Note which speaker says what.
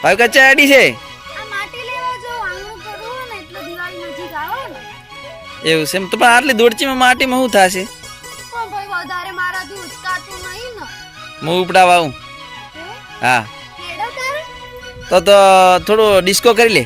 Speaker 1: ભાઈ કચ્ચા આડી છે
Speaker 2: આ માટી લેવા જો આંગણું કરવું ને એટલે દિવાળી નજીક આવે ને
Speaker 1: એવું છે એમ તો પણ આટલી દોડચીમાં માટીમાં શું થશે
Speaker 2: પણ ભાઈ વધારે મારાથી ઉચકાતું નહીં ને
Speaker 1: હું ઉપડાવા આવું
Speaker 2: હે?
Speaker 1: હા
Speaker 2: હેડો તારે
Speaker 1: તો થોડું ડિસ્કો કરી લે